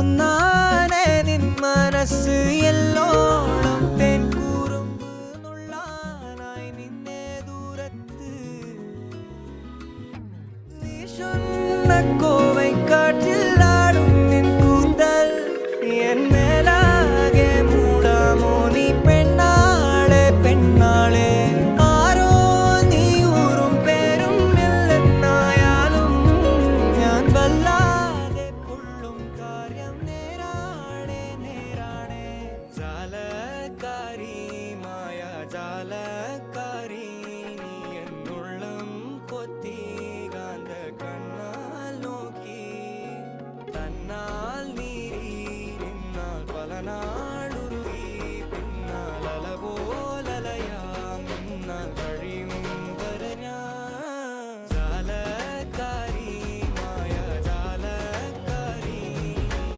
ഒന്നാനെ നിൻ മനസ്സ് എല്ലോളം തേൻ കൂറുമ്പ് നുള്ളാനായി നിന്നെ ദൂരത്ത് വീശുന്ന കോവൈ കാറ്റിലാടും നിൻ കൂന്തൽ എൻ മേലാകെ മൂടാമോ നീ പെണ്ണാളെ പെണ്ണാളെ ആരോ നീ ഊറും പേരും ഇല്ലെന്നായാലും ഞാൻ വല്ലാതെ പുള്ളും കാര്യം നേരാണേ നേരാണേ ജാലക്കാരി മായ ജാലക്കാരി നീ എന്നുള്ളം കൊത്തി കാന്ത കണ്ണാൽ നോക്കി തന്നാ